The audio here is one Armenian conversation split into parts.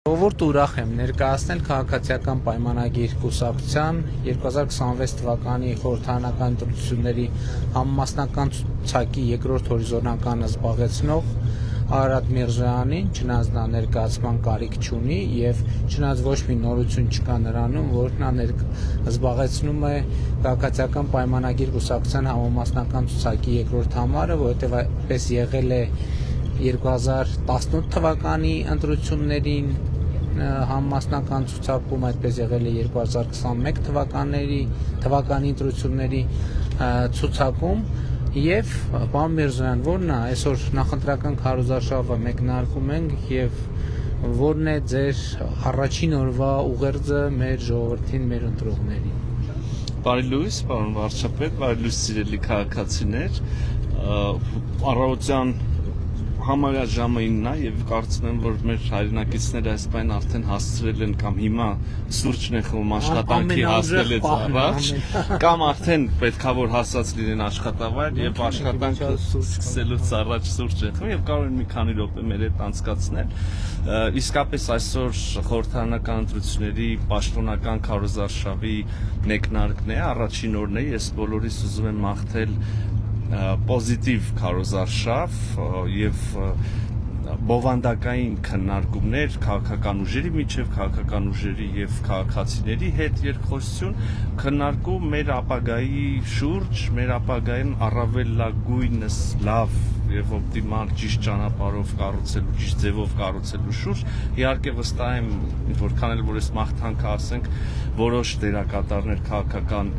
Ժողովուրդ ուրախ եմ ներկայացնել քաղաքացիական պայմանագիր կուսակցության 2026 թվականի խորհրդարանական ընտրությունների համամասնական ցուցակի երկրորդ հորիզոնականը զբաղեցնող Արարատ Միրզոյանին, չնայած նա ներկայացման կարիք չունի եւ չնայած ոչ մի նորություն չկա նրանում, որ նա զբաղեցնում է քաղաքացիական պայմանագիր կուսակցության համամասնական ցուցակի երկրորդ համարը, որովհետեւ այդպես եղել է 2018 թվականի ընտրություններին համամասնական ցուցակում, այդպես եղել է 2021 թվականի ընտրությունների ցուցակում եւ պարոն Միրզոյան, որն է այսօր նախընտրական քարոզարշավը մեկնարկում ենք եւ որն է ձեր առաջին օրվա ուղերձը մեր ժողովրդին, մեր ընտրողներին։ Բարի լույս, պարոն վարչապետ, բարի լույս սիրելի քաղաքացիներ, առավոտյան համարյա ժամը 9-ն է եւ կարծում եմ, որ մեր հայրենակիցները այս բան արդեն հասցրել են կամ հիմա սուրճն են խմում աշխատանքի հասնելուց առաջ, կամ արդեն պետքա որ հասած լինեն աշխատավայր եւ աշխատանքը սկսելուց առաջ սուրճ են խմում եւ կարող են մի քանի րոպե մեր հետ անցկացնել։ Իսկապես այսօր խորհրդարանական ընտրությունների պաշտոնական քարոզարշավի մեկնարկն է, առաջին օրն է, ես բոլորիս ուզում եմ մաղթել պոզիտիվ քարոզարշավ եւ բովանդակային քննարկումներ քաղաքական ուժերի միջև, քաղաքական ուժերի եւ քաղաքացիների հետ երկխոսություն, քննարկում մեր ապագայի շուրջ, մեր ապագային առավելագույնս լավ եւ օպտիմալ ճիշտ ճանապարհով կառուցելու, ճիշտ ձևով կառուցելու շուրջ, իհարկե վստահ եմ, որքան էլ որ այս մաղթանքը ասենք, որոշ դերակատարներ քաղաքական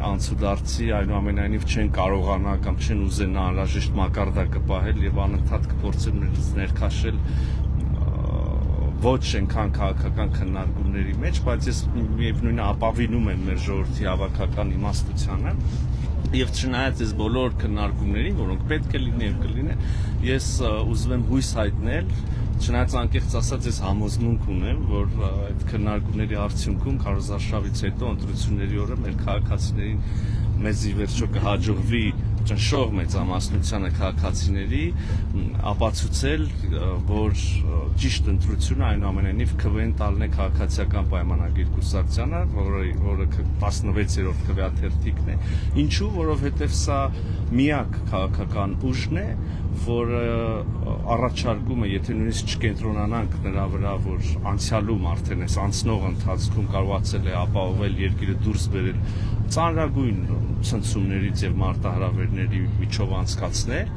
անցուդարձի այնուամենայնիվ չեն կարողանա կամ չեն ուզենա անհրաժեշտ մակարդակը պահել եւ անընդհատ կփորձեն ներքաշել ոչ այնքան քաղաքական քննարկումների մեջ, բայց ես միևնույնն է ապավինում եմ մեր ժողովրդի հավաքական իմաստությանը եւ չնայած այս բոլոր քննարկումներին, որոնք պետք է լինեն, կլինեն, ես ուզում եմ հույս հայտնել, չնայած անկեղծ ասած ես համոզմունք ունեմ, որ այդ քննարկումների արդյունքում քարոզարշավից հետո ընտրությունների օրը մեր քաղաքացիներին մեզ ի վերջո կհաջողվի ճնշող մեծամասնությանը քաղաքացիների ապացուցել, որ ճիշտ ընտրությունը այնուամենայնիվ քվեն տալն է քաղաքացիական պայմանագիր կուսակցությանը, որը 16-րդ քվեաթերթիկն է, ինչու, որովհետև սա միակ քաղաքական ուժն է, որը առաջարկում է, եթե նույնիսկ չկենտրոնանանք նրա վրա, որ անցյալում արդեն այս անցնող ընթացքում կարողացել է ապահովել երկիրը դուրս բերել ծանրագույն ցնցումներից եւ մարտահրավերների միջով անցկացնել,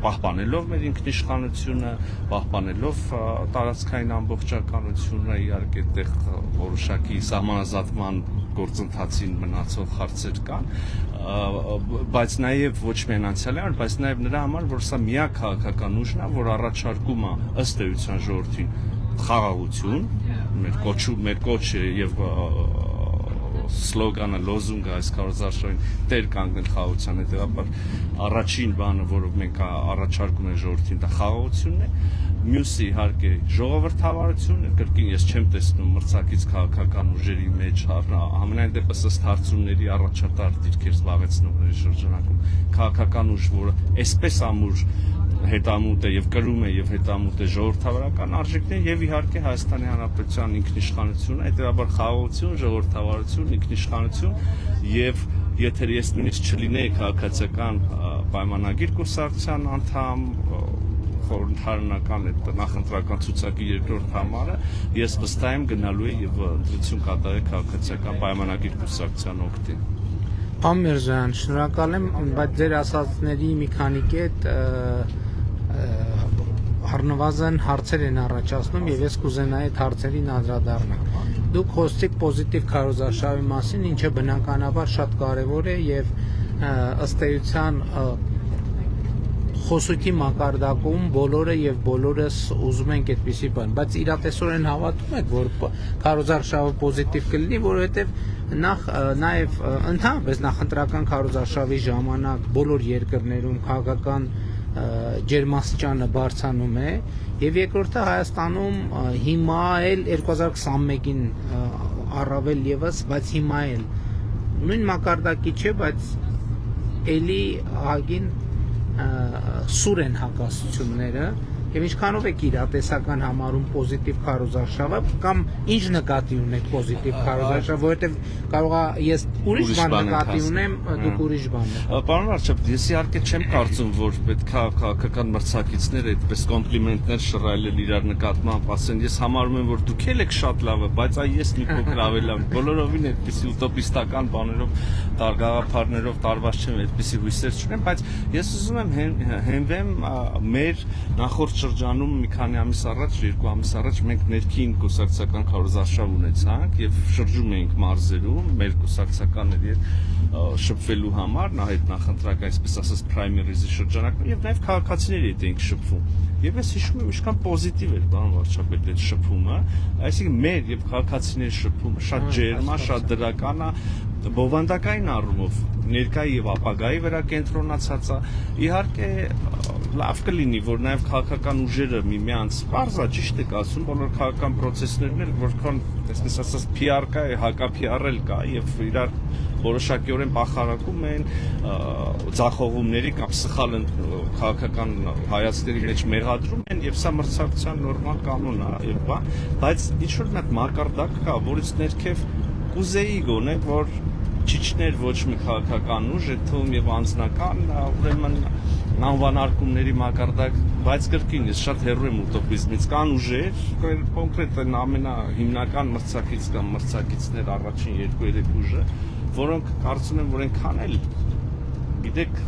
պահպանելով մեր ինքնիշխանությունը, պահպանելով տարածքային ամբողջականությունը, իհարկե այդտեղ որոշակի սահմանազատման գործընթացին մնացող հարցեր կան, բայց նաև ոչ միայն անցյալի համար, բայց նաև նրա համար, որ սա միակ քաղաքական ուժն է, որ առաջարկում է ըստ էության ժողովրդին խաղաղություն, մեր կոչը եւ սլոգանը, լոզունգը այս քարոզարշավին տեր կանգնել խաղաղության, հետեւաբար առաջին բանը, որը մենք առաջարկում ենք ժողովրդին, դա խաղաղությունն է, մյուսը իհարկե ժողովրդավարությունը, կրկին ես չեմ տեսնում մրցակից քաղաքական ուժերի մեջ, համենայն դեպս ըստ հարցումների առաջատար դիրքեր զբաղեցնողների շրջանակում քաղաքական ուժ, որը այսպես ամուր հետամուտ է եւ կրում է եւ հետամուտ է ժողովրդավարական արժեքներ եւ իհարկե Հայաստանի Հանրապետության ինքնիշխանությունը, հետեւաբար խաղաղություն, ժողովրդավարություն, ինքնիշխանություն եւ եթե ես նույնիսկ չլինեի քաղաքացիական պայմանագիր կուսակցության անդամ, խորհրդարանական այդ նախընտրական ցուցակի երկրորդ համարը, ես վստահ եմ գնալու է եւ ընտրություն կատարել քաղաքացիական պայմանագիր կուսակցության օգտին։ Պարոն Միրզոյան, շնորհակալ եմ, բայց ձեր ասածների մի քանի կետ առնվազն հարցեր են առաջացնում եւ ես կուզենայի այդ հարցերին անդրադառնալ։ Դուք խոսեցիք պոզիտիվ քարոզարշավի մասին, ինչը բնականաբար շատ կարեւոր է եւ ըստ էության խոսույթի մակարդակում բոլորը եւ բոլորս ուզում ենք այդպիսի բան, բայց իրատեսորեն հավատում եք, որ քարոզարշավը պոզիտիվ կլինի, որովհետեւ նաեւ ընդհանրապես նախընտրական քարոզարշավի ժամանակ բոլոր երկրներում քաղաքական ջերմաստիճանը բարձրանում է եւ երկրորդը Հայաստանում հիմա էլ 2021-ին առավել եւս, բայց հիմա էլ նույն մակարդակի չէ, բայց էլի ահագին սուր են հակասությունները եւ ինչքանով եք իրատեսական համարում պոզիտիվ քարոզարշավը կամ ինչ նկատի ունեք պոզիտիվ քարոզարշավ, որովհետեւ կարողա ես ուրիշ բան նկատի ունեմ, դուք ուրիշ բան։ Պարոն Արչապ, ես իհարկե չեմ կարծում, որ պետք է քաղաքական մրցակիցները այդպես կոմպլիմենտներ շռայլել իրար նկատմամբ, ասեն, ես համարում եմ, որ դուք եք շատ լավը, բայց ես մի փոքր ավելի լավ։ Բոլորովին այդպիսի ուտոպիստական բաներով, գաղափարներով տարված չեմ, այդպիսի հույսեր չունեմ, բայց ես ուզում եմ հենվեմ մեր նախորդ շրջանում մի քանի ամիս առաջ, 2 ամիս առաջ մենք ներքին կուսակցական քարոզարշավ ունեցանք եւ շրջում էինք մարզերում մեր կուսակցականների հետ շփվելու համար, այդ նախընտրական, այսպես ասած, primary-ի շրջանակում եւ նաեւ քաղաքացիների հետ էինք շփվում։ Եվ ես հիշում եմ, ինչքան պոզիտիվ էր բան վարչապետ այդ շփումը, այսինքն մեր եւ քաղաքացիների շփումը շատ ջերմ է, շատ դրական է, բովանդակային առումով ներկայ եւ ապագայի վրա կենտրոնացած է։ Իհարկե լավ կլինի, որ նաեւ քաղաքական ուժերը միմյանց բարձա ճիշտ եք ասում, բոլոր քաղաքական process-ներն էլ որքան, այսպես ասած, PR կա, հակա-PR-էլ կա եւ իրար որոշակիորեն բախարակում են ձախողումների կամ սխալ քաղաքական հայացքների մեջ մեղադրում են եւ սա մրցակցության նորմալ կանոն է եւ բան, բայց ինչ որ մի հատ մակարդակ կա, որից ներքև կուզեի գոնե, որ չիջներ ոչ մի քաղաքական ուժ, այդ թվում եւ անձնական, ուրեմն անվանարկումների մակարդակ, բայց կրկին ես շատ հեռու եմ ուտոպիզմից, կան ուժեր, կոնկրետ հիմնական մրցակից կամ մրցակիցներ առաջին 2-3 ուժը, որոնք կարծում եմ, որ այնքան էլ գիտեք,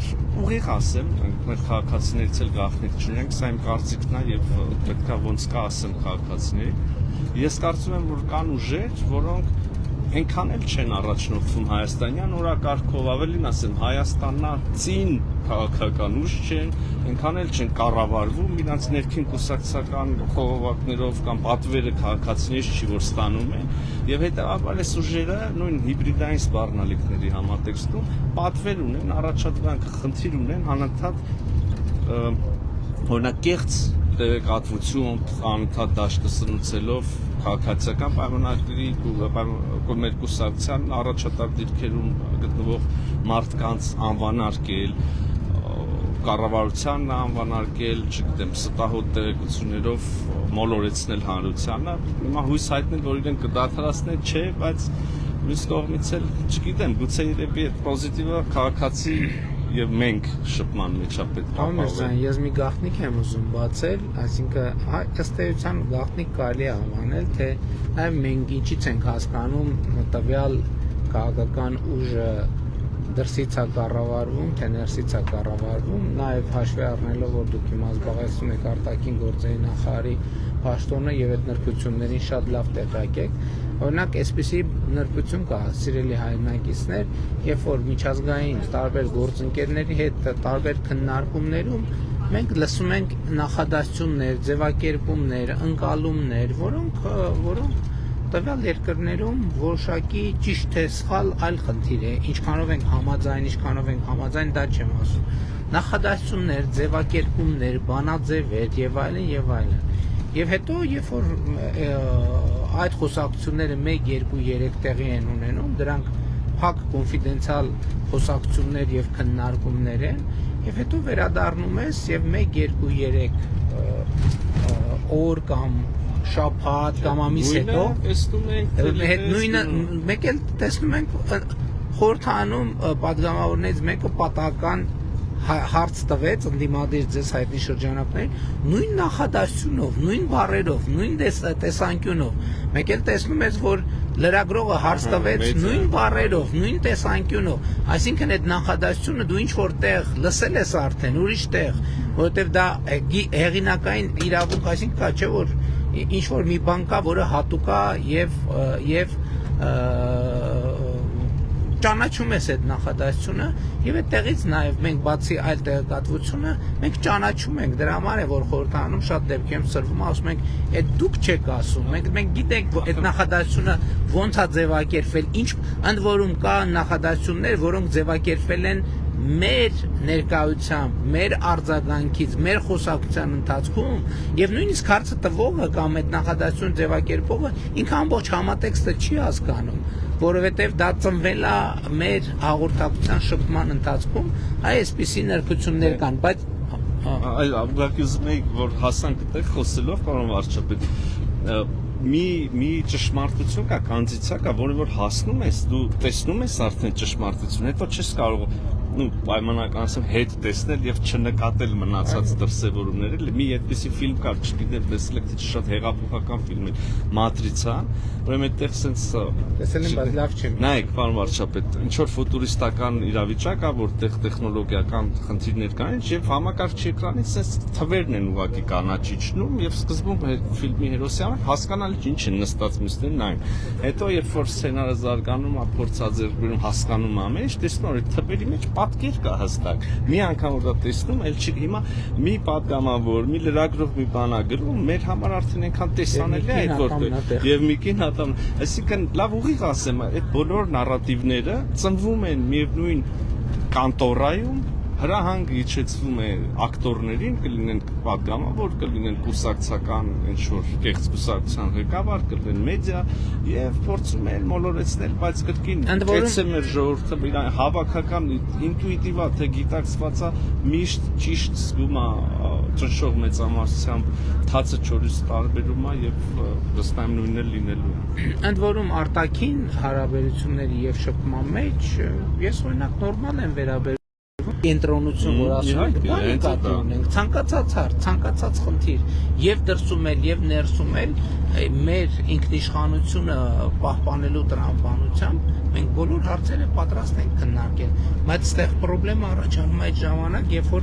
ուղիղ ասեմ, մեր քաղաքացիներից էլ գաղտնիք չունենք, սա իմ կարծիքն է եւ պետքա ոնց կա ասեմ քաղաքացիների։ Ես կարծում եմ, որ կան ուժեր, որոնք այնքան էլ չեն առաջնորդվում հայաստանյան օրակարգով, ավելին ասեմ, Հայաստանացին քաղաքական ուժ չեն, այնքան էլ չեն կառավարվում իրancs ներքին կուսակցական խողովակներով կամ պատվերը քաղաքացիներից չի որ ստանում են, եւ հետեւաբար այս ուժերը նույն հիբրիդային սպառնալիքների համատեքստում պատվեր ունեն, առաջադրանք խնդիր ունեն անընդհատ օրինակ կեղծ տեղեկատվություն, անընդհատ դաշտը սնուցելով քաղաքացիական պայմանագրերի մեր կուսակցության առաջատար դիրքերում գտնվող մարդկանց անվանարկել, կառավարությանն անվանարկել, չգիտեմ, ստահոդ տեղեկություններով մոլորեցնել հանրությանը, հիմա հույս հայտնել, որ իրեն կդադարեցնեն, չէ, բայց մյուս կողմից էլ չգիտեմ, գուցե երևի այդ պոզիտիվը քաղաքացի եւ մենք շփման մեջ է պետք է ապահովել։ Ես մի գաղտնիք եմ ուզում բացել, այսինքն ըստ էության գաղտնիք կարելի է անվանել, թե նաեւ մենք ինչից ենք հասկանում տվյալ քաղաքական ուժը դրսից է կառավարվում, թե ներսից է կառավարվում, նաեւ հաշվի առնելով, որ դուք հիմա զբաղեցնում եք արտաքին գործերի նախարարի պաշտոնը եւ այդ նրբություններին շատ լավ տեղյակ եք։ Օրինակ, այսպիսի նրբություն կա, սիրելի հայրենակիցներ, երբ որ միջազգային տարբեր գործընկերների հետ տարբեր քննարկումներում մենք լսում ենք նախադասություններ, ձևակերպումներ, ընկալումներ, որոնք տվյալ երկրներում որոշակի ճիշտ թե սխալ այլ խնդիր է, ինչքանով ենք համաձայն, դա չեմ ասում։ Նախադասություններ, ձևակերպումներ, բանաձևեր եւ այլն եւ այլն։ Եվ հետո, երբ որ այդ խոսակցությունները 1, 2, 3 տեղի են ունենում, դրանք փակ կոնֆիդենցիալ խոսակցություններ եւ քննարկումներ են, եւ հետո վերադառնում ես եւ 1, 2, 3 օր կամ շաբաթ կամ ամիս հետո նույնը մեկ էլ տեսնում ենք խորհրդանում պատգամավորներից մեկը պատահական հարց տվեց ընդդիմադիր ձեզ հայտնի շրջանակներին նույն նախադասությունով, նույն բառերով, նույն տեսանկյունով, մեկ էլ տեսնում ես, որ լրագրողը հարց տվեց նույն բառերով, նույն տեսանկյունով, այսինքն այդ նախադասությունը դու ինչ որ տեղ լսել ես արդեն, ուրիշ տեղ, որովհետև դա հեղինակային իրավունք, այսինքն կա, չէ՞ որ ինչ որ մի բան կա, որը հատուկ է եւ ճանաչում ես այդ նախադասությունը եւ այդտեղից նաեւ մենք բացի այլ տեղեկատվությունը մենք ճանաչում ենք դրա համար է որ խորհրդանում շատ դեպքերում սրվում ասում ենք այդ դուք չեք ասում մենք գիտենք այդ նախադասությունը ոնց է ձևակերպվել ինչ ընդ որում կա նախադասություններ որոնք ձևակերպվել են մեր ներկայությամբ, մեր արձագանքից, մեր խոսակցության ընթացքում եւ նույնիսկ հարցը տվողը կամ այդ նախադասություն ձևակերպողը ինքը ամբողջ համատեքստը չի հասկանում, որովհետեւ դա ծնվել է մեր հաղորդակցության շփման ընթացքում, այսպիսի նրբություններ կան, բայց այլ ուղղակի որ հասանք այդտեղ խոսելով պարոն վարչապետ մի ճշմարտություն կա, կանդիցիա կա, որը որ հասնում ես, դու տեսնում ես արդեն ճշմարտություն, հետո չես կարող պայմանական ասեմ հետ տեսնել եւ չնկատել մնացած դրսեւորումները։ Մի այդպիսի ֆիլմ կար, չգիտեմ, տեսել եք թե շատ հեղափոխական ֆիլմ է, Մատրիցան, ուրեմն այդտեղ sense տեսել եմ, բայց լավ չեմ։ Նայեք, պարոն վարչապետ, ինչ որ ֆուտուրիստական իրավիճակ է, որտեղ տեխնոլոգիական խնդիրներ կան, եւ համակարգչի էկրանից sense թվերն են ուղղակի կանաչի իջնում եւ սկզբում ֆիլմի հերոսը հասկանալի ինչ են նստած մյուսներն նայում։ Հետո երբ որ սցենարը զարգանում է, փորձաձեռքում հասկանում է ամեն ինչ, տեսնում որ թվերի մեջ պատկեր կա հստակ։ Մի անգամ որ դա տեսնում, էլ չի հիմա մի պատգամավոր, մի լրագրող մի բան է գրում, մեր համար արդեն այնքան տեսանելի է այդ որտեղ եւ մի կին հատամ, այսինքն լավ ուղիղ ասեմ, այդ բոլոր նարատիվները ծնվում են միևնույն կանտորայում, հրահանգ իջեցվում է ակտորներին, կլինեն պատգամավոր, կլինեն կուսակցական ինչ-որ կեղծ կուսակցության ղեկավար, կլինեն մեդիա եւ փորձում են մոլորեցնել, բայց կրկին կեցը մեր ժողովուրդը իր հավաքական ինտուիտիվ է, թե գիտակցված է, միշտ ճիշտ զգում է ճնշող մեծամասնությամբ թացը չորից տարբերում է եւ վստահ նույնն է լինելու է։ Ընդ որում արտաքին հարաբերությունների եւ շփման մեջ ես օրինակ նորմալ եմ վերաբերվում կենտրոնություն, որ ասում ենք, բանի կատի ունենք, ցանկացած հարց, ցանկացած խնդիր, եւ դրսում էլ եւ ներսում էլ մեր ինքնիշխանությունը պահպանելու տրամաբանությամբ մենք բոլոր հարցերը պատրաստ ենք քննարկել, բայց այստեղ խնդրեմը առաջանում է այդ ժամանակ, երբ որ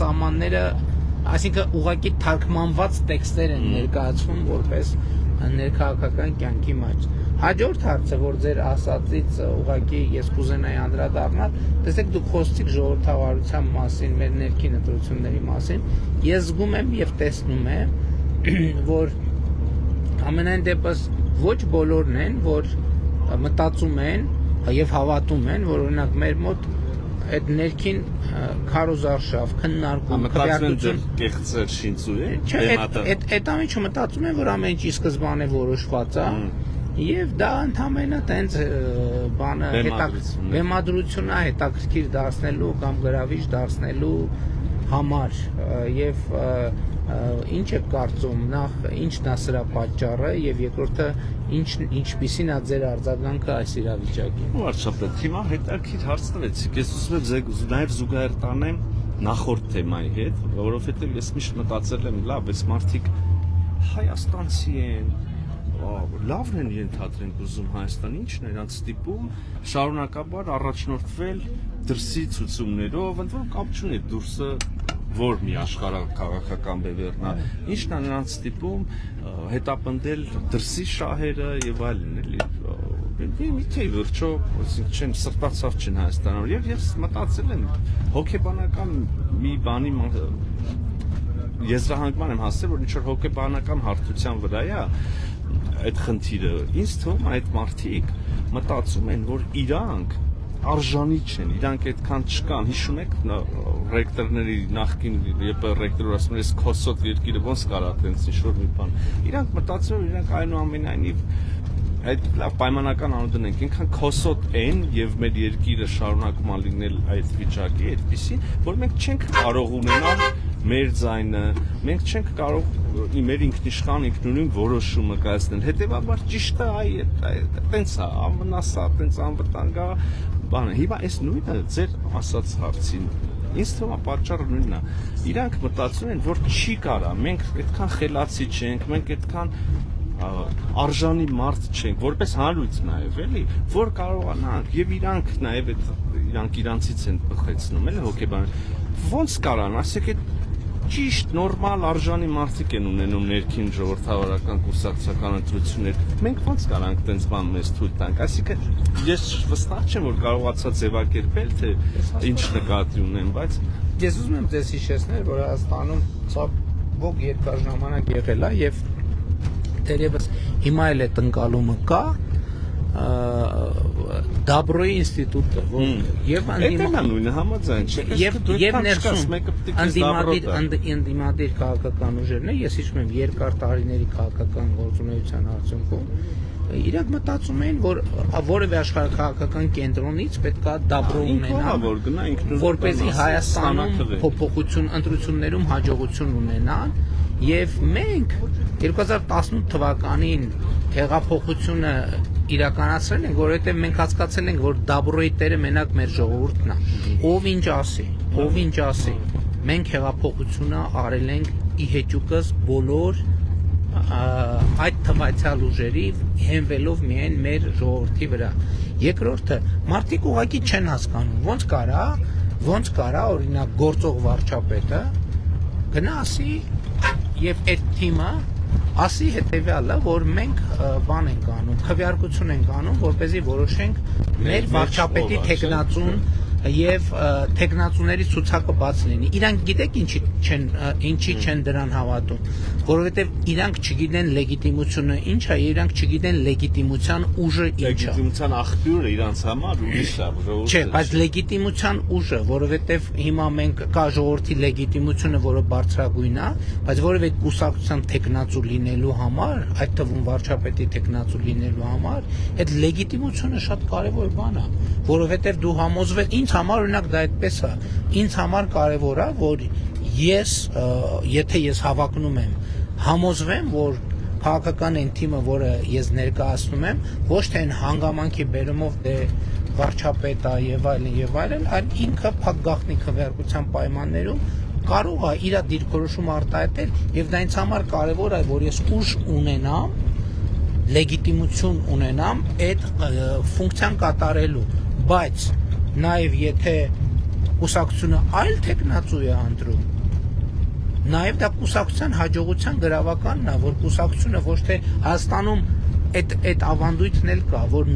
սահմանները, այսինքն ուղղակի թարգմանված տեքստեր են ներկայացվում որպես ներքաղաքական կյանքի մեջ։ Հաջորդ հարցը, որ ձեր ասածից ուղղակի ես կուզենայի անդրադառնալ, տեսեք դուք խոսեցիք ժողովրդավարության մասին, մեր ներքին ընտրությունների մասին, ես զգում եմ եւ տեսնում եմ, որ ամենայն դեպս ոչ բոլորն են, որ մտածում են եւ հավատում են, որ օրինակ մեր մոտ այդ ներքին քարոզարշավ, քննարկում, քվեարկություն կեղծեր շինծու է։ Այդ ամենը մտածում են, որ ամեն ինչ ի սկզբանե որոշված է, եւ դա ընդհանրապես տենց բանը բեմադրություն է հետաքրքիր դարձնելու կամ գրավիչ դարձնելու համար եւ ինչ է կարծում, նախ ինչն է սրա պատճառը եւ երկրորդը ինչպիսին է ձեր արձագանքը այս իրավիճակին։ Վարչապետ, հիմա հետաքրքիր հարց տվեցիք, ես ուզում եմ նաեւ զուգահեռ տանեմ նախորդ թեմայի հետ, որովհետեւ ես միշտ մտածել եմ, լավ, այս մարդիկ հայաստանցի են, լավն են ենթադրենք ուզում Հայաստան, ինչն է նրանց ստիպում շարունակաբար առաջնորդվել դրսի ցուցումներով, ընդ որում կապ չունի դուրսը որ մի աշխարհակաղակական բևեռն է, ինչն է նրանց ստիպում հետապնդել դրսի շահերը եւ այլն, էլի մի վերջո, այսինքն չեն սրտացավ չեն Հայաստանում եւ ես մտածել եմ հոգեբանական մի բանի եզրահանգման եմ հասել, որ ինչ որ հոգեբանական հարթության վրա է այդ խնդիրը, ինձ թվում է այդ մարդիկ մտածում են, որ իրանք արժանի չեն, իրանք այդքան չկան, հիշում եք ռեկտորների նախկին, երբ ռեկտորը ասում էր, ես քոսոտ երկիրը ոնց կարա այդպես ինչ-որ մի բան, իրանք մտածում են, իրանք այնուամենայնիվ այդ լավ պայմանական անուն ենք, ինքան քոսոտ են եւ մեր երկիրը շարունակում է լինել այդ վիճակի, այդպեսի, որ մենք չենք կարող ունենալ մեր ձայնը, մենք չենք կարող մեր ինքնիշխան ինքնուրույն որոշումը կայացնել։ Հետևաբար ճիշտ է, այտենց է, անվնաս է, այտենց անվտանգ է, բանը։ Հիմա այս նույնը ձեր ասած հարցին ինձ թվում է պատճառը նույնն է։ Իրանք մտածում են, որ չի կարա, մենք այդքան խելացի չենք, մենք այդքան արժանի մարդ չենք, որպես հանրույց նաև, էլի, որ կարողանանք եւ իրանք նաև իրանք իրանցից են բխեցնում, էլի հոգեբան։ Ոնց կարան, ասեք այդ ճիշտ նորմալ արժանի մարդիկ են ունենում ներքին ժողովրդավարական կուսակցական ընտրություններ։ Մենք ոնց կարանք տենց բան մեզ թույլ տանք։ Այսինքն ես վստահ չեմ, որ կարողացա ձևակերպել, թե ինչ նկատի ունեմ, բայց ես ուզում եմ ձեզ հիշեցնել, որ Հայաստանում ցավոք երկար ժամանակ եղել է եւ դերևս հիմա էլ այդ ընկալումը կա, Դաբրոյի ինստիտուտը, եւ Դա նույնը համաձայն չէ։ Եվ ներսում ընդդիմադիր քաղաքական ուժերն է, ես հիշում եմ երկար տարիների քաղաքական գործունեության արդյունքում իրանք մտածում էին, որ որևէ աշխարհաքաղաքական կենտրոնից պետքա Դաբրո ունենան, որպեսզի Հայաստանում փոփոխություն ընտրություններում հաջողություն ունենան, եւ մենք 2018 թվականին հեղափոխությունը իրականացրել ենք, որովհետեւ մենք հասկացել ենք, որ Դաբրոյի տերը մենակ մեր ժողովուրդն է։ Ով ինչ ասի, մենք հեղափոխությունը արել ենք ի հեճուկս բոլոր այդ թվայցյալ ուժերի հենվելով միայն մեր ժողովրդի վրա։ Երկրորդը, մարդիկ ուղղակի չեն հասկանում, ոնց կարա օրինակ գործող վարչապետը գնա ասի եւ այդ թիմը ասի հետեւյալը, որ մենք բան ենք անում, քվեարկություն ենք անում, որպեսզի որոշենք մեր վարչապետի տեխնացուն եւ տեխնացուների ցուցակը բաց լինի։ Իրանք գիտեք ինչի չեն դրան հավատում, որովհետեւ իրանք չգիտեն լեգիտիմությունը ինչ է, իրանք չգիտեն լեգիտիմության ուժը ինչ է։ Լեգիտիմության աղբյուրը իրանց համար ուրիշ է, Չէ, բայց լեգիտիմության ուժը, որովհետեւ հիմա մենք կա ժողովրդի լեգիտիմությունը, որը բարձրագույն է, բայց որևէ կուսակցության տեխնացու լինելու համար, այդ թվում վարչապետի տեխնացու լինելու համար, այդ լեգիտիմությունը շատ կարեւոր բան է, որովհետեւ դու համոզվել ինձ համար օրինակ դա այդպես է։ Ինձ համար կարևոր է, որ ես, եթե ես հավակնում եմ, համոզվեմ, որ քաղաքական այն թիմը, որը ես ներկայացնում եմ, ոչ թե այն հանգամանքի բերումով դե վարչապետ է եւ այլն, այլ ինքը փակ գաղտնի քվեարկության պայմաններում կարող է իր դիրքորոշում արտահայտել եւ դա ինձ համար կարևոր է, որ ես ուժ ունենամ, լեգիտիմություն ունենամ այդ ֆունկցիան կատարելու, բայց նաև եթե կուսակցությունը այլ տեխնացու է ընտրում, նաև դա կուսակցության հաջողության գրավականն է, որ կուսակցությունը ոչ թե Հայաստանում այդ ավանդույթն էլ կա, որ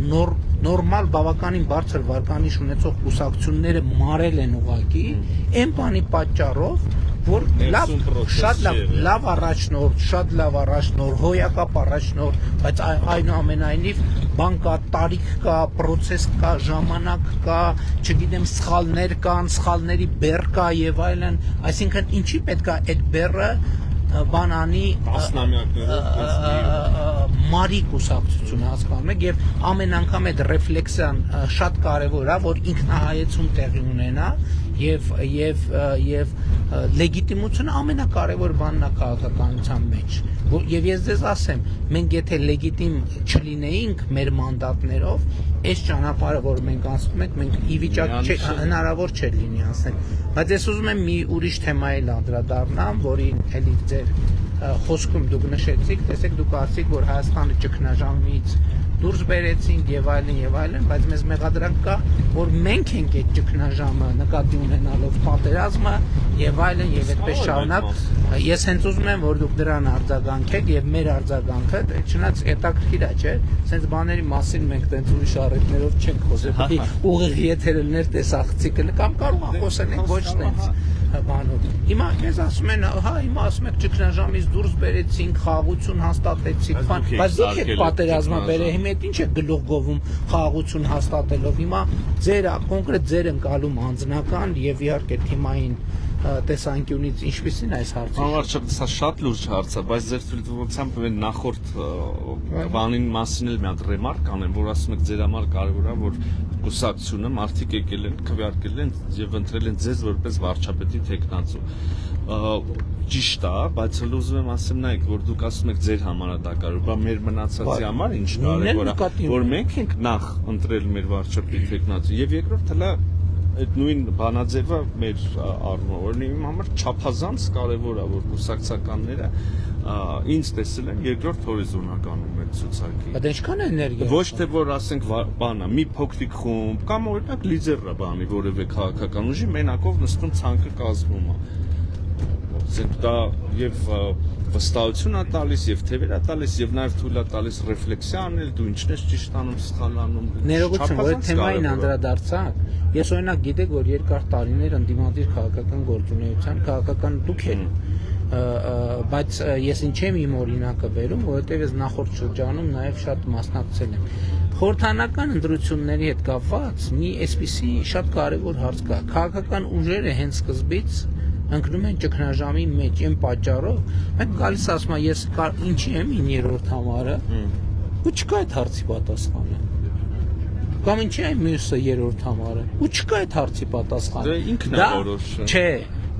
նորմալ բավականին բարձր վարկանիշ ունեցող կուսակցությունները մարել են ուղղակի, այն բանի պատճառով, որ շատ լավ առաջնորդ, հոյակապ առաջնորդ, բայց այնուամենայնիվ բան կա, տարիք կա, process կա, ժամանակ կա, չգիտեմ, սխալներ կան, սխալների բեռ կա եւ այլն, այսինքն ինչի պետք է այդ բեռը բանանի մարի կուսակցությունը հասկանում եք եւ ամեն անգամ այդ ռեֆլեքսիան շատ կարեւոր է, որ ինքնահայեցում տեղի ունենա եւ լեգիտիմությունը ամենակարևոր բանն է քաղաքականության մեջ եւ ես ձեզ ասեմ մենք եթե լեգիտիմ չլինեինք մեր մանդատներով այս ճանապարհը որ մենք անցնում ենք մենք ի վիճակ հնարավոր չէ լինի անցնել բայց ես ուզում եմ մի ուրիշ թեմայի անդրադառնամ որին էլի ձեր խոսքում դուք նշեցիք տեսեք դուք ասացիք որ Հայաստանը ճգնաժամից դուրս բերեցինք եւ այլն, բայց մեզ մեղադրանք կա, որ մենք ենք այդ ճգնաժամը նկատի ունենալով պատերազմը եւ այլն եւ այդպես շարունակ։ Ես հենց ուզում եմ, որ դուք դրան արձագանքեք եւ մեր արձագանքը, չնայած հետաքրքիր է, չէ՞, սենց բաների մասին մենք տենց ուրիշ առիթներով չենք խոսել, պետք ուղիղ եթերներ տեսախցիկը կամ կարող է խոսել ենք ոչ տենց բանով։ Հիմա մեզ ասում են, հիմա ասում եք ճգնաժամից դուրս բերեցինք, խաղաղություն հաստատեցինք, բայց դուք եք պատերազմը բերել, հիմա ինչ է գլուխ գովում խաղաղություն հաստատելով։ Հիմա ձեր կոնկրետ ձեր ընկալում անձնական եւ իհարկե թիմային տեսանկյունից ինչպիսին է այս հարցը։ Անվարչապետ, սա շատ լուրջ հարց է, բայց ձեր թույլտվությամբ նախորդ բանին մասին էլ մի հատ ռեմարկ անեմ, որ ասում եք ձեր համար կարևոր է, որ կուսակցությունը մարդիկ եկել են, քվեարկել են եւ ընտրել են ձեզ որպես վարչապետի տեխնացու։ Ճիշտ է, բայց հələ ուզում եմ ասեմ նայեք, որ դուք ասում եք ձեր համար է դա կարևոր, բայց մեր մնացածի համար ինչ կարևոր է, որ մենք ենք նախ ընտրել մեր վարչապետի տեխնացու եւ երկրորդ հələ այդ նույն բանաձևը մեր առումով օրինակ իմ համար չափազանց կարևոր է որ կուսակցականները ինձ տեսել են երկրորդ հորիզոնականում այդ ցուցակի։ Բայց ինչքան էներգիա։ Ոչ թե որ ասենք բանա, մի փոքրիկ խումբ կամ օրինակ լիդերը բանի որևէ քաղաքական ուժի մենակով նստում ցանկը կազմում է։ Ասենք դա եւ վստահություն է տալիս եւ թևեր է տալիս եւ նաեւ թույլ է տալիս ռեֆլեքսիա անել, դու ինչն ես ճիշտ անում, սխալ անում։ Ներողություն, որ այդ թեմային անդրադարձանք։ Ես օրինակ գիտեք, որ երկար տարիներ ընդդիմադիր քաղաքական գործունեության քաղաքական դուք եք, բայց ես ինչ եմ իմ օրինակը բերում, որովհետև ես նախորդ շրջանում նաև շատ մասնակցել եմ։ Խորհրդանական ընտրությունների հետ կապված մի այսպիսի շատ կարևոր հարց կա։ Քաղաքական ուժերը հենց սկզբից ընկնում են ճգնաժամի մեջ այն պատճառով, մենք գալիս ասում եմ, ես ինչի եմ 9-րդ համարը, ու չկա այդ հարցի պատասխանը։ Կամ ինչի է մյուսը 3-րդ համարը, ու չկա այդ հարցի պատասխանը։ Դե ինքն է որոշը։ Չէ,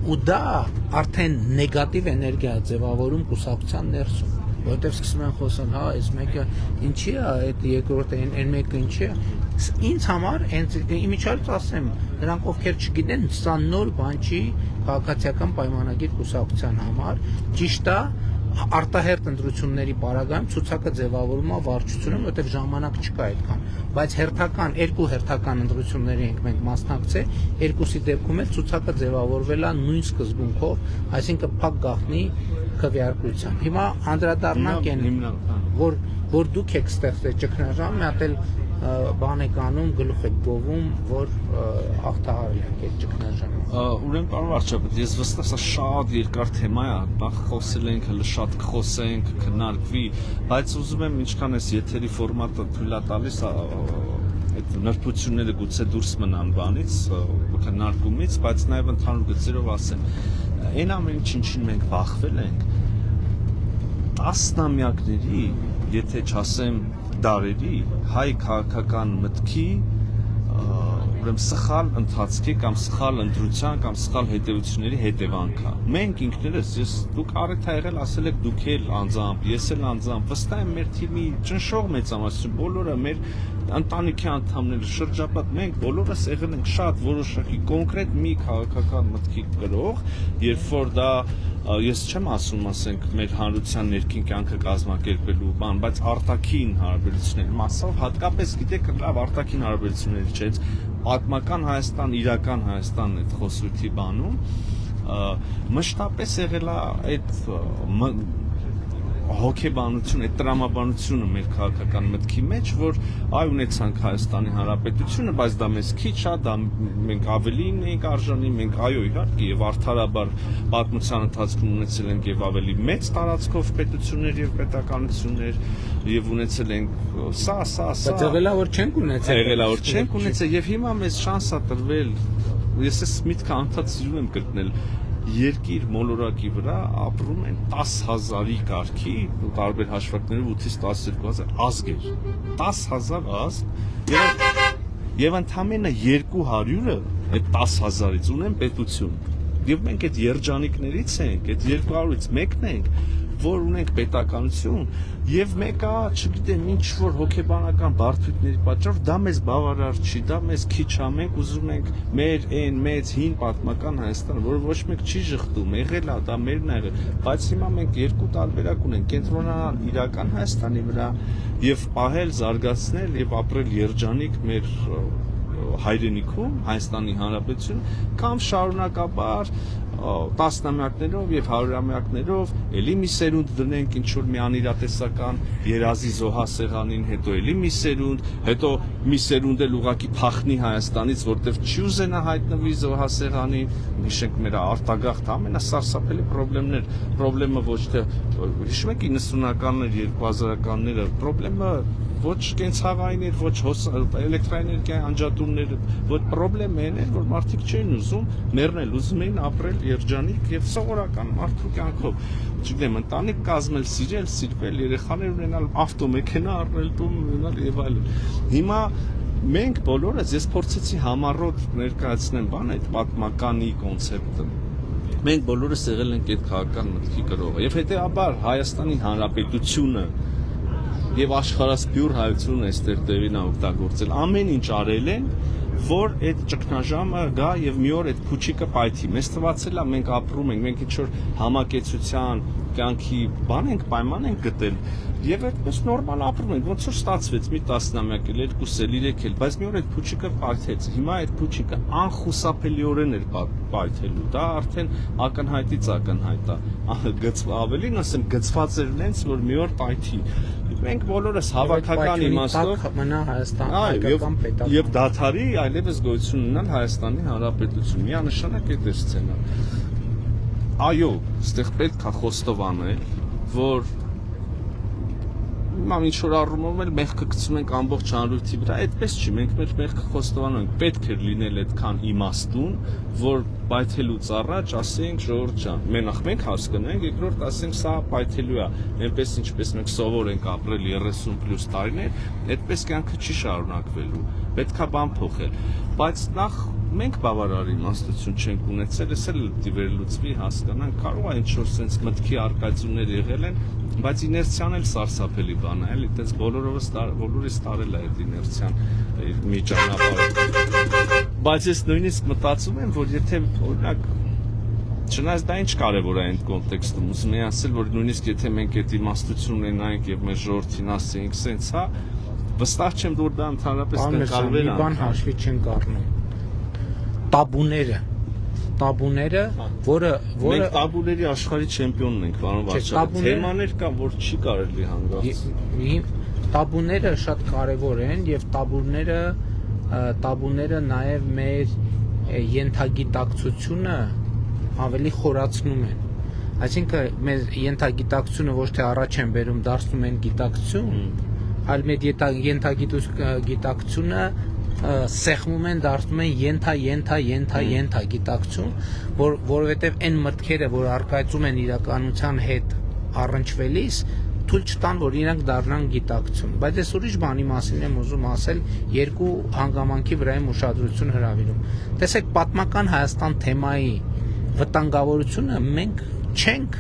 ու դա արդեն նեգատիվ էներգիա է ձևավորում կուսակցության ներսում, որովհետև սկսում են խոսալ, հա, այս մեկը ինչի է, այդ երկրորդը այն մեկը ինչի է։ Ինձ համար, իմիջիայլոց ասեմ, նրանք ովքեր չգիտեն, սա նոր բան չի քաղաքացիական պայմանագիր կուսակցության համար, ճիշտ է, արտահերթ ընտրությունների պարագայում ցուցակը ձևավորում է վարչությունը, որովհետև ժամանակ չկա այդքան, բայց երկու հերթական ընտրությունների ենք մենք մասնակցել, երկուսի դեպքում էլ ցուցակը ձևավորվել է նույն սկզբունքով, այսինքն փակ գաղտնի քվեարկությամբ։ Հիմա անդրադառնանք այն, որ դուք եք ստեղծել ճգնաժամ, մի հատ էլ բան եք անում, գլուխ եք գովում, որ հաղթահարել եք այդ ճգնաժամը։ Ուրեմն պարոն վարչապետ, ես վստահ եմ, շատ երկար թեմա է, նախ խոսել ենք, հələ շատ կխոսենք, քննարկվի, բայց ուզում եմ ինչքան էս եթերի ֆորմատը թույլ է տալիս, այդ նրբությունները գուցե դուրս մնան բանից, քննարկումից, բայց նաև ընդհանուր գծերով ասեմ, այն ամեն ինչին մենք բախվել ենք, տասնամյակների, եթե չասեմ դարերի հայ քաղաքական մտքի ուրեմն սխալ ընթացքի կամ սխալ ընտրության կամ սխալ հետևությունների հետևանք է։ Մենք ինքներս, դուք առիթ ա եղել ասել եք դուք էլ անձամբ, ես էլ անձամբ, վստահ եմ մեր թիմի ճնշող մեծամասնություն, բոլորը մեր ընտանիքի անդամները, շրջապատ, մենք բոլորս եղել ենք շատ որոշակի կոնկրետ մի քաղաքական մտքի գրող, երբ որ դա ես չեմ ասում, ասենք, մեր հանրության ներքին կյանքը կազմակերպելու բան, բայց արտաքին հարաբերությունների մասով, հատկապես գիտեք, լավ արտաքին հարաբերությունների չէ, պատմական Հայաստան, իրական Հայաստանն այդ խոսույթի բանում, մշտապես եղել է այդ հոգեբանությունը, այդ տրամաբանությունը մեր քաղաքական մտքի մեջ, որ այ ունեցանք Հայաստանի Հանրապետությունը, բայց դա մեզ քիչ է, դա մենք ավելին ենք արժանի, մենք այո իհարկե եւ արդարաբար պատմության ընթացքում ունեցել ենք եւ ավելի մեծ տարածքով պետություններ եւ պետականություններ եւ ունեցել ենք սա Բայց եղելա որ չենք ունեցել։ Եղելա որ չենք ունեցել եւ հիմա մեզ շանս է տրվել, ես էս միտքը անդադ սիրում եմ կրկնել, երկիր մոլորակի վրա ապրում են 10,000-ի կարգի տարբեր հաշվարկներով 8-ից 12,000 ազգեր, 10,000 ազգ եւ ընդամենը 200-ը այդ 10,000-ից ունեն պետություն եւ մենք այդ երջանիկներից ենք, այդ 200-ից մեկն ենք, որ ունենք պետականություն եւ մեկը, չգիտեմ, ինչ որ հոգեբանական բարդությունների պատճառով դա մեզ բավարար չի, դա մեզ քիչ է, մենք ուզում ենք մեր այն մեծ հին պատմական Հայաստանը, որը ոչ մեկ չի շղթում, եղել է, դա մերն է եղել, բայց հիմա մենք երկու տարբերակ ունենք, կենտրոնանալ իրական Հայաստանի վրա եւ պահել, զարգացնել եւ ապրել երջանիկ մեր հայրենիքում, Հայաստանի Հանրապետություն, կամ շարունակաբար տասնամյակներով եւ հարյուրամյակներով էլի մի սերունդ դնենք ինչ որ մի անիրատեսական երազի զոհասեղանին, հետո էլի մի սերունդ, հետո մի սերունդ էլ ուղակի փախնի Հայաստանից, որտեվ չի ուզենա հայտնվի զոհասեղանին, հիշենք մեր արտագաղթ ամենասարսափելի խնդիրը ոչ թե հիշում եք 90-ականներ, 2000-ականները, խնդիրը ոչ կենցաղային էր, ոչ էլեկտրաէներգիայի անջատումները, ոչ խնդիրն էր, որ մարդիկ չէին ուզում մեռնել, ուզում էին ապրել երջանիկ եւ սովորական մարդու կյանքով։ Չգիտեմ, ընտանիք կազմել, սիրել, սիրվել, երեխաներ ունենալ, ավտոմեքենա առնել, տուն ունենալ եւ այլն։ Հիմա մենք բոլորս, ես փորձեցի համառոտ ներկայացնեմ բան այդ պատմականի կոնցեպտը։ Մենք բոլորս եղել ենք այդ քաղաքական մտքի կրողը եւ հետեւաբար Հայաստանի Հանրապետությունը եւ աշխարհասփյուր հայությունը այստեղ տևին օգտագործել։ Ամեն ինչ արել են, որ այդ ճգնաժամը գա եւ մի օր այդ փուչիկը պայթի։ Մեզ թվացել է մենք ապրում ենք, մենք ինչ որ համակեցության, կյանքի բան ենք, պայման ենք գտել եւ այդպես նորմալ ապրում ենք, ոնց որ ստացվեց մի տասնամյակ էլ, 2 էլ, 3 էլ, բայց մի օր այդ փուչիկը պայթեց։ Հիմա այդ փուչիկը անխուսափելիորեն էր պայթելու։ Դա արդեն ակնհայտից ակնհայտ է։ Ավելին ասեմ, գծված էր նենց, որ մի օր պայթի։ Մենք բոլորս հավաքական իմաստով մնա Հայաստան հայկական պետական եւ դաթարի այլևս գոյություն ունենալ Հայաստանի Հանրապետություն։ Միանշանակ այդ է սցենան։ Այո, այստեղ պետք է խոստովանել, որ հիմա ինչ որ առումով էլ մեղքը գցում ենք ամբողջ հանրույթի վրա, այդպես չի, մենք մեր մեղքը խոստովանում ենք, պետք է լինել այդքան իմաստուն, որ պայթելուց առաջ ասենք ժողովուրդ ջան, մենք հասկանանք, երկրորդ ասենք սա պայթելու է, այնպես ինչպես մենք սովոր ենք ապրել 30+ տարիներ, այդպես կյանքը չի շարունակվելու, պետքա բան փոխել, բայց նախ մենք բավարար իմաստություն չենք ունեցել, ես էլ դիվերլուծվի հասկանանք, կարող է ինչ-որ sense մտքի արկածություններ եղել են, բայց իներցիան էլ սարսափելի բան է, էլի, այդպես բոլորիս տարել է այդ իներցիան մի ճանապարհ։ Բայց ես նույնիսկ մտածում եմ, որ եթե օրինակ չնայած դա ինչ կարևոր է այդ կոնտեքստում, ուզում եմ ասել, որ նույնիսկ եթե մենք այդ իմաստություն ունենայինք եւ մեր ժողովրդին ասեինք, սենց հա, վստահ չեմ, որ դա ընդհանրապես կկարվեր մի բան հաշվի չենք առնում։ Տաբուները, որը մենք տաբուների աշխարհի չեմպիոնն ենք, պարոն Վարչապետ։ Թեմաներ կան, որ չի կարելի հանգած։ Տաբուները շատ կարևոր են եւ տաբուները նաեւ մեր ենթագիտակցությունը ավելի խորացնում են։ Այսինքն մեր ենթագիտակցությունը ոչ թե առաջ են բերում, դարձնում են գիտակցություն, այլ մեր ենթագիտակցությունը սեղմում են, դարձնում են ենթագիտակցություն, որովհետև այն մտքերը, որ առկայծում են իրականության հետ առնչվելիս, թույլ չտան, որ իրանք դառնան գիտակցություն։ Բայց ես ուրիշ բանի մասին եմ ուզում ասել, երկու հանգամանքի վրա եմ ուշադրություն հրավիրում։ Տեսեք, պատմական Հայաստան թեմայի վտանգավորությունը մենք չենք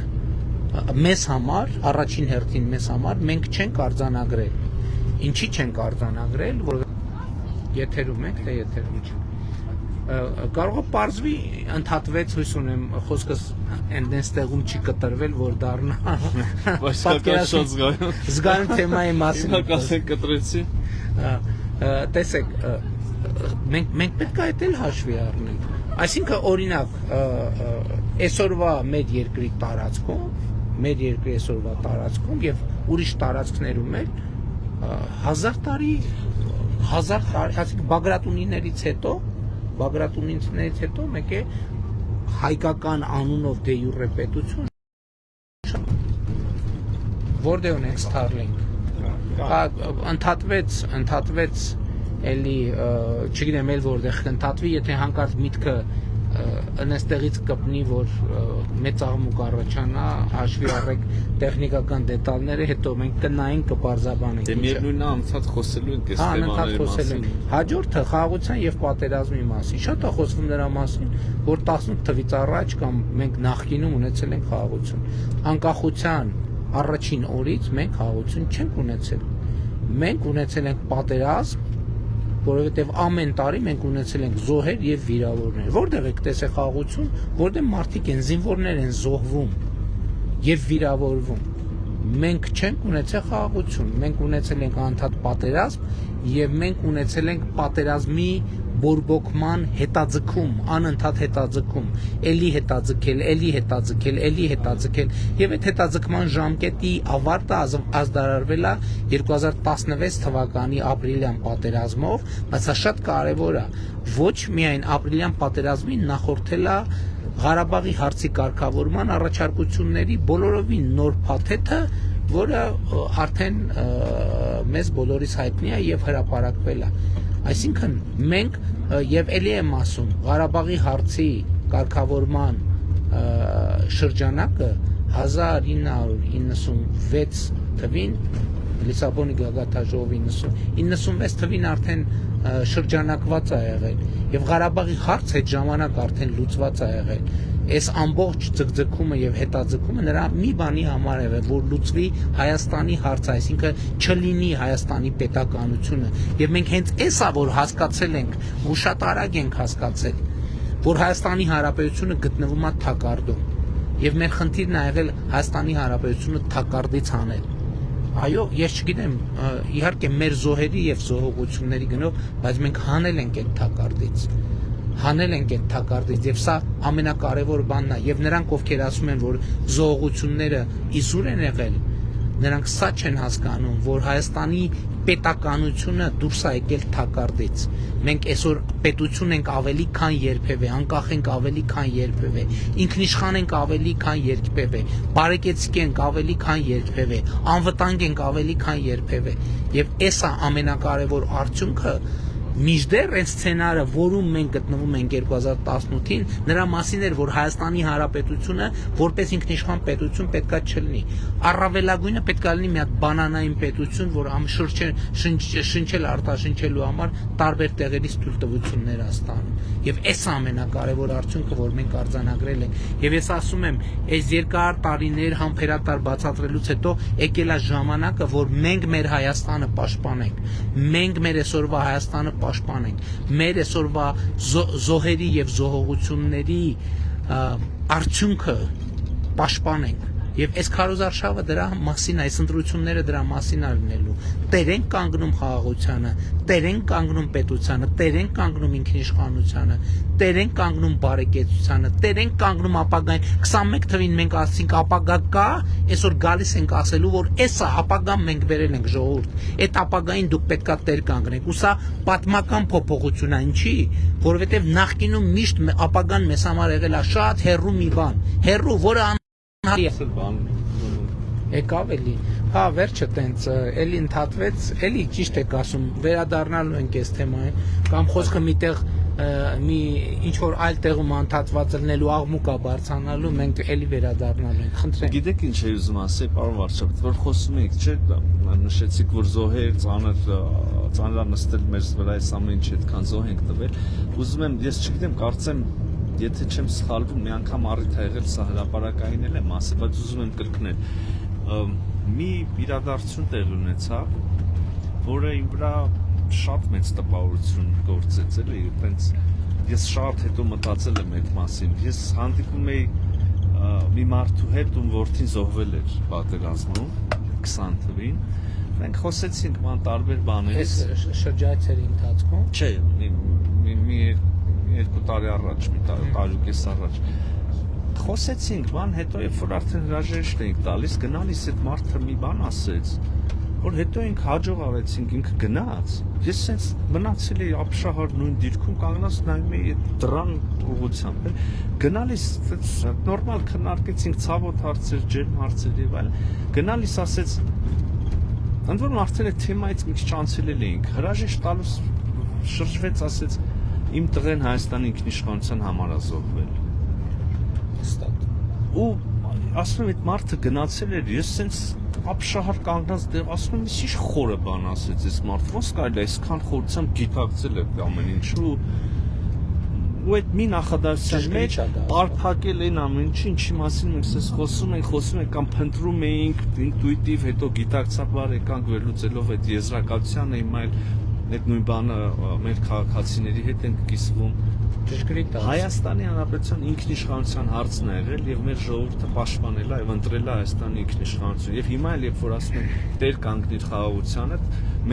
մեզ համար, առաջին հերթին մեզ համար, մենք չենք արձանագրել։ Ինչի չենք արձանագրել, որ եթերում եք, թե եթերում չեք։ Կարող է պարզվի ընդհատվեց, հույս ունեմ, խոսքս այնտենց տեղում չի կտրվել, որ դառնա զգայուն թեմայի մասին։ Հիմա կասենք կտրեցի։ Տեսեք, մենք պետք է այդ էլ հաշվի առնենք։ Այսինքն օրինակ, այսօրվա մեր երկրի տարածքում եւ ուրիշ տարածքներում էլ 1000 տարի, այսինքն Բագրատունիներից հետո մեկ է հայկական անունով դե յուրե պետություն, որտեղ ունենք Starlink, ընդհատվեց էլի, չգիտեմ էլ որտեղ կընդհատվի, եթե հանկարծ միտքը այնստեղից կպնի, որ մեծ աղմուկ առաջանա, հաշվի առեք տեխնիկական դետալները, հետո մենք կնայենք, կպարզաբանենք։ Դե միևնույնն է, անցած խոսելու ենք այս թեմաների մասին։ Հաջորդը խաղաղության եւ պատերազմի մասին։ Շատ է խոսվում նրա մասին, որ 18 թվից առաջ կամ մենք նախկինում ունեցել ենք խաղաղություն։ Անկախության առաջին օրից մենք խաղաղություն չենք ունեցել։ Մենք ունեցել ենք պատերազմ, որովհետև ամեն տարի մենք ունեցել ենք զոհեր եւ վիրավորներ։ Որտեղ եք տեսել խաղաղություն, որտեղ մարդիկ են, զինվորներ են զոհվում եւ վիրավորվում։ Մենք չենք ունեցել խաղաղություն, մենք ունեցել ենք անընդհատ պատերազմ եւ մենք ունեցել ենք պատերազմի բորբոքման հետաձգում, անընդհատ հետաձգում, էլի հետաձգել եւ այդ հետաձգման ժամկետի ավարտը ազդարարվել է 2016 թվականի ապրիլյան պատերազմով, բայց դա շատ կարեւոր է, ոչ միայն ապրիլյան պատերազմին նախորդել է Ղարաբաղի հարցի կարգավորման առաջարկությունների բոլորովին նոր փաթեթը, որը արդեն մեզ բոլորիս հայտնի է եւ հրապարակվել է։ Այսինքն մենք եւ ելի եմ ասում, Ղարաբաղի հարցի կարգավորման շրջանակը 1996 թվին Լիսաբոնի գագաթաժողովի 96 թվին արդեն շրջանակված է եղել եւ Ղարաբաղի հարցը այդ ժամանակ արդեն լուծված է եղել։ Այս ամբողջ ձգձգումը եւ հետաձգումը նրա մի բանի համար է, որ լուծվի Հայաստանի հարցը, այսինքն չլինի Հայաստանի պետականությունը։ Եվ մենք հենց էսա որ հասկացել ենք, ու շատ արագ ենք հասկացել, որ Հայաստանի Հանրապետությունը գտնվում է թակարդում։ Եվ մեր խնդիրն է եղել Հայաստանի Հանրապետությունը թակարդից հանել։ Այո, ես չգիտեմ, իհարկե մեր զոհերի եւ զոհողությունների գնով, բայց մենք հանել ենք այդ թակարդից եւ սա ամենակարևոր բանն է եւ նրանք ովքեր ասում են որ զոհողությունները իզուր են եղել նրանք սա չեն հասկանում, որ Հայաստանի պետականությունը դուրս է եկել թակարդից։ Մենք այսօր պետություն ենք ավելի քան երբևէ, անկախ ենք ավելի քան երբևէ, ինքնիշխան ենք ավելի քան երբևէ, բարեկեցիկ ենք ավելի քան երբևէ, անվտանգ ենք ավելի քան երբևէ։ Եվ էսա ամենակարևոր արդյունքը մինչդեռ այն սցենարը, որում մենք գտնվում ենք 2018-ին, նրա մասին էր, որ Հայաստանի Հանրապետությունը որպես ինքնիշխան պետություն պետքա չլինի։ Առավելագույնը պետքա լինի մի հատ բանանային պետություն, որ շնչել արտաշնչելու համար տարբեր տեղերից թույլտվություններ է ստանում։ Եվ այս ամենակարևոր արդյունքը, որ մենք արձանագրել ենք։ Եվ ես ասում եմ, այս երկար տարիներ համբերատար բացատրելուց հետո եկել է ժամանակը, որ մենք մեր Հայաստանը պաշտպանենք։ Մենք մեր այսօրվա Հայաստանը պաշտպանենք, մեր այսօրվա զոհերի եւ զոհողությունների արդյունքը պաշտպանենք։ Եվ այս քարոզարշավը դրա մասին, այս ընտրությունները դրա մասին է լինելու։ Տեր ենք կանգնում խաղաղությանը, տեր ենք կանգնում պետությանը, տեր ենք կանգնում ինքնիշխանությանը, տեր ենք կանգնում բարեկեցությանը, տեր ենք կանգնում ապագային։ 21 թվին մենք ասացինք ապագա կա, այսօր գալիս ենք ասելու, որ էսա ապագան մենք վերել ենք ժողովուրդ։ Այդ ապագային դուք պետքա տեր կանգնեք։ Ու սա պատմական փոփոխություն է, ինչի, որովհետև նախկինում միշտ ապագան մեզ համար եղել է շատ հեռու մի բան, հեռու, որը եկավ էլի, հա վերջը տենց էլի ընդհատվեց, էլի ճիշտ եք ասում, վերադառնալու ենք այս թեմային, կամ խոսքը միտեղ մի ինչ որ այլ տեղում ընդհատված լինելու աղմուկա բարձանալու, մենք էլի վերադառնալու ենք, խնդրեմ։ Գիտեք ինչ էի ուզում ասել, պարոն վարչապետ, որ խոսում եք, չէ՞, նշեցիք, որ զոհեր, ծանրանստել մեր վրա այս ամեն ինչ այդքան զոհ ենք տվել, ուզում եմ, ես չգիտեմ, կարծեմ եթե չեմ սխալվում, մի անգամ առիթ ա եղել, սա հրապարակային էլ եմ ասել, բայց ուզում եմ կրկնել։ Մի իրադարձություն տեղի ունեցավ, որը իմ վրա շատ մեծ տպավորություն գործեց, էլի, այտենց ես շատ հետո մտածել եմ այդ մասին։ Ես հանդիպում էի մի մարդու հետ, ում որդին զոհվել էր պատերազմում 20 թվին։ Մենք խոսեցինք ման տարբեր բաներից։ Շրջայցերի ընթացքում։ Չէ, մի 2 տարի առաջ, մի տարի ու կես առաջ խոսեցինք, ման հետո երբ որ արդեն հրաժեշտ էինք տալիս, գնալիս այդ մարդը մի բան ասեց, որ հետո ինք հաջող արեցինք, ինքը գնաց։ Ես sense մնացել էի ապշահար նույն դիրքում կանգնած նայում էի այդ դրան ուղղությամբ։ Գնալիս նորմալ քննարկեցինք ցավոտ հարցեր, ջերմ հարցեր եւ այլն։ Գնալիս ասեց, ընդ որում արդեն այդ թեմայից մի քիչ անցել էինք։ Հրաժեշտ տալուց շրջվեց, ասեց իմ տղեն Հայաստանի ինքնիշխանության համար է զոհվել։ Ու ասում եմ այդ մարդը գնացել էր, ես sense ապշահար կանգնած դեռ ասում եմ, ինչ խորը բան ասեց այս մարդը, ոնց կարելի է այսքան խորությամբ գիտակցել այդ ամեն ինչը ու այդ մի նախադասության մեջ արփակել այն ամեն ինչի մասին մենք ասես խոսում ենք կամ փնտրում էինք ինտուիտիվ, հետո գիտակցաբար եկանք վերլուծելով այդ եզրակացությանը, իմ այլ այդ նույն բանը մեր քաղաքացիների հետ ենք կիսվում։ Հայաստանի Հանրապետության ինքնիշխանության հարցն է եղել եւ մեր ժողովուրդը պաշտպանել է եւ ընտրել է Հայաստանի ինքնիշխանություն։ Եվ հիմա էլ երբ որ ասում են տեր կանգնիր խաղաղությանը,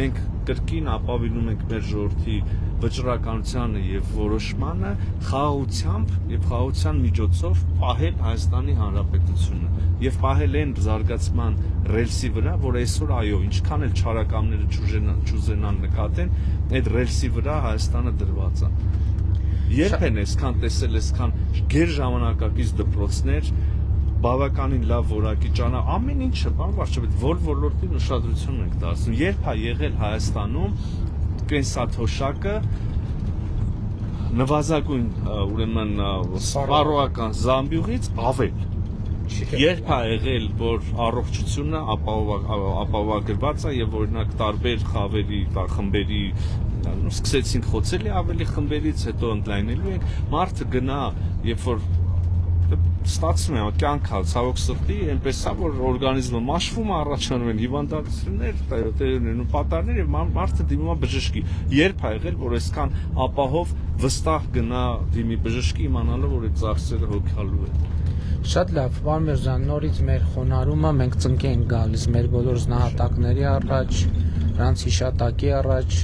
մենք կրկին ապավինում ենք մեր ժողովրդի վճռականությանը եւ որոշմանը խաղաղությամբ եւ խաղաղության միջոցով պահել Հայաստանի Հանրապետությունը եւ պահել այն զարգացման ռելսի վրա, որ այսօր այո, ինչքան էլ չարակամները չուզենան նկատեն, այդ ռելսի վրա Հայաստանը դրված է։ Երբ են այսքան տեսել, այսքան գեր ժամանակակից դպրոցներ, բավականին լավ որակի ամեն ինչը, բան վարչապետ, ոլորտին ուշադրություն ենք դարձնում։ Երբ է եղել Հայաստանում կենսաթոշակը նվազագույն, ուրեմն սպառողական զամբյուղից ավել։ Երբ է եղել, որ առողջությունը ապահովագրված է եւ օրինակ տարբեր խավերի, խմբերի սկսեցինք խոցել ավելի խմբերից, հետո ընդլայնելու ենք, մարդը գնա, երբ որ ստացվում է կյանքա ցավոք սրտի, այնպես է որ օրգանիզմը մաշվում է, առաջանում են հիվանդություններ, պատառներ եւ մարդը դիմում է բժշկի։ Երբ է եղել, որ այսքան ապահով վստահ գնա դիմի բժշկի, իմանալով որ այդ ծախսերը հոգալու են։ Շատ լավ, պարոն Միրզյան, նորից մեր խոնարհումը մենք ծնկի ենք գալիս մեր բոլոր զնահատակների առաջ, նրանց հիշատակի առաջ,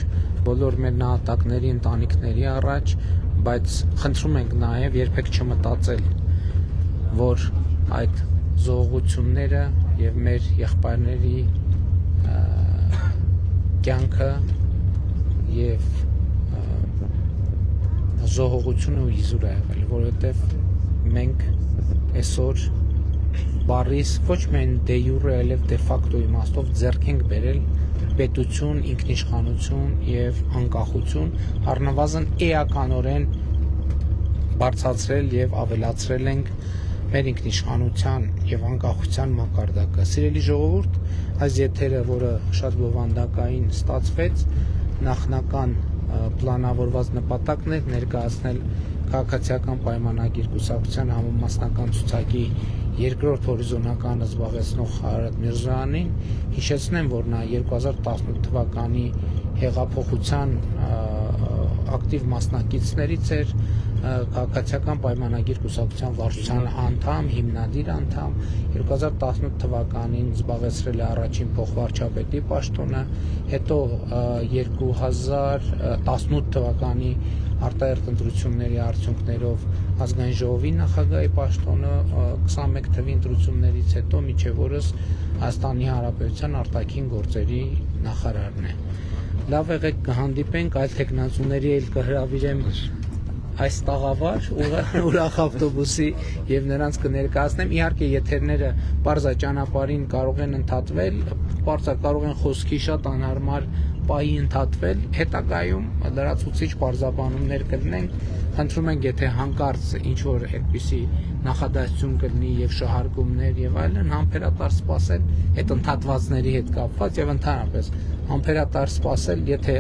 բոլոր մեր նահատակների ընտանիքների առաջ, բայց խնդրում ենք նաև երբեք չմտածել, որ այդ զողողությունները եւ մեր եղբայրների կյանքը եւ զոհողությունը ու իզուր է եղել, որովհետեւ մենք այսօր բարիս ոչ միայն դե յուրե, այլև դե ֆակտո իմաստով ձեռք ենք բերել պետություն, ինքնիշխանություն եւ անկախություն, առնվազն էականորեն բարձրացրել եւ ավելացրել ենք մեր ինքնիշխանության եւ անկախության մակարդակը։ Սիրելի ժողովուրդ, այս եթերը, որը շատ բովանդակային ստացվեց, նախնական պլանավորված նպատակն էր ներկայացնել քաղաքացիական պայմանագիր կուսակցության համամասնական ցուցակի երկրորդ հորիզոնականը զբաղեցնող Խարատ Միրզոյանին։ Հիշեցնեմ, որ նա 2018 թվականի հեղափոխության ակտիվ մասնակիցներից էր, քաղաքացիական պայմանագիր կուսակցության վարչության անդամ, հիմնադիր անդամ, 2018 թվականին զբաղեցրել է առաջին փոխվարչապետի պաշտոնը, հետո 2018 թվականի արտահերթ ընտրությունների արդյունքներով ազգային ժողովի նախագահի պաշտոնը, 21 թվականի ընտրություններից հետո մինչև օրս Հայաստանի Հանրապետության արտաքին գործերի նախարարն է։ Լավ եղեք կհանդիպենք, այլ տեխնացուների էլ կհրավիրեմ այս տաղավար ուրախ ավտոբուսի եւ նրանց կներկայացնեմ։ Իհարկե եթերները բարձա ճանապարհին կարող են ընդհատվել, բարձա կարող են խոսքի շատ անհարմար պահի ընդհատվել, հետագայում լրացուցիչ բարձաբանումներ կլինեն։ Խնդրում ենք, եթե հանկարծ ինչ որ այդպիսի նախադասություն կլինի եւ շահարկումներ եւ այլն, համբերատար սպասել այդ ընդհատվածների հետ կապված եւ ընդհանրապես համբերատար սպասել, եթե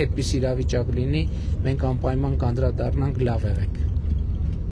այդպես իրավիճակ լինի, մենք անպայման կանդրադառնանք, լավ եղեք։